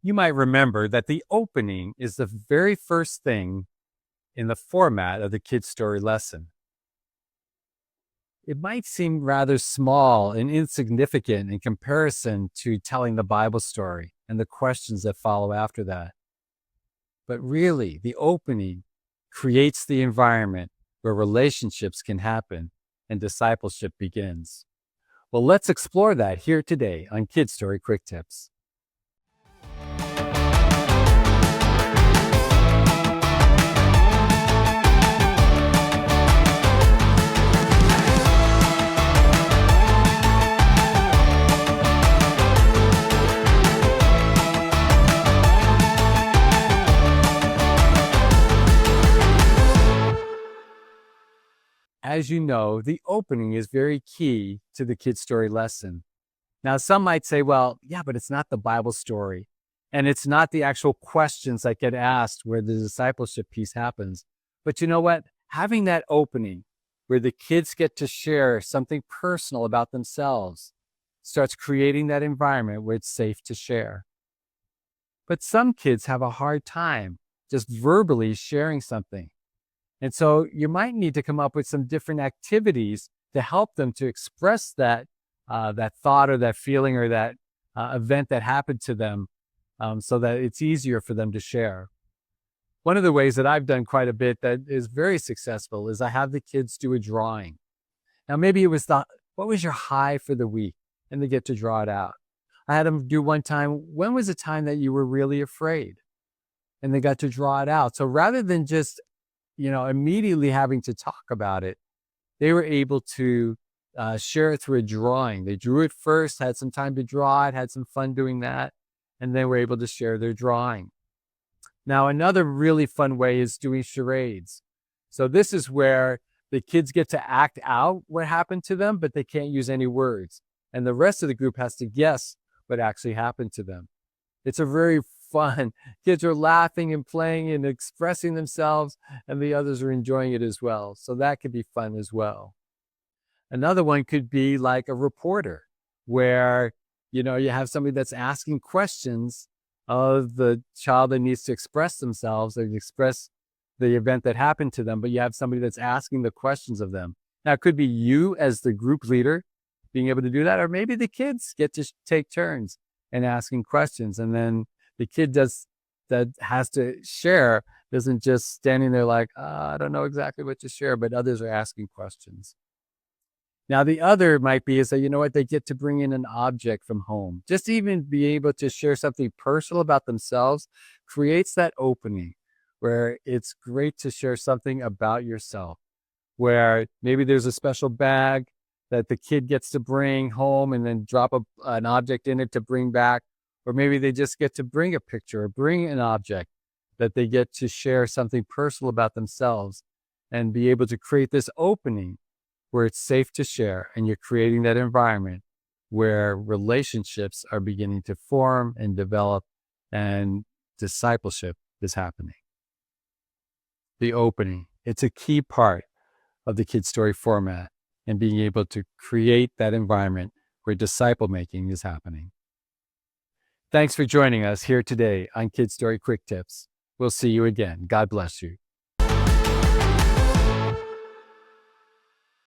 You might remember that the opening is the very first thing in the format of the kid's story lesson. It might seem rather small and insignificant in comparison to telling the Bible story and the questions that follow after that. But really, the opening creates the environment where relationships can happen and discipleship begins. Well, let's explore that here today on Kid Story Quick Tips. As you know, the opening is very key to the kid story lesson. Now, some might say, well, yeah, but it's not the Bible story. And it's not the actual questions that get asked where the discipleship piece happens. But you know what? Having that opening where the kids get to share something personal about themselves starts creating that environment where it's safe to share. But some kids have a hard time just verbally sharing something. And so you might need to come up with some different activities to help them to express that thought or that feeling or that event that happened to them, so that it's easier for them to share. One of the ways that I've done quite a bit that is very successful is I have the kids do a drawing. Now, maybe it was what was your high for the week? And they get to draw it out. I had them do one time, when was the time that you were really afraid? And they got to draw it out. So rather than just immediately having to talk about it, they were able to share it through a drawing. They drew it first, had some time to draw it, had some fun doing that, and then were able to share their drawing. Now, another really fun way is doing charades. So this is where the kids get to act out what happened to them, but they can't use any words. And the rest of the group has to guess what actually happened to them. It's a very fun. Kids are laughing and playing and expressing themselves, and the others are enjoying it as well. So that could be fun as well. Another one could be like a reporter, where you have somebody that's asking questions of the child that needs to express themselves or express the event that happened to them, but you have somebody that's asking the questions of them. Now, it could be you as the group leader being able to do that, or maybe the kids get to take turns and asking questions, and then the kid that has to share isn't just standing there like, I don't know exactly what to share, but others are asking questions. Now, the other might be is that, they get to bring in an object from home. Just even be able to share something personal about themselves creates that opening where it's great to share something about yourself, where maybe there's a special bag that the kid gets to bring home and then drop an object in it to bring back. Or maybe they just get to bring a picture or bring an object that they get to share something personal about themselves and be able to create this opening where it's safe to share, and you're creating that environment where relationships are beginning to form and develop and discipleship is happening. The opening, it's a key part of the kid story format and being able to create that environment where disciple making is happening. Thanks for joining us here today on Kid Story Quick Tips. We'll see you again. God bless you.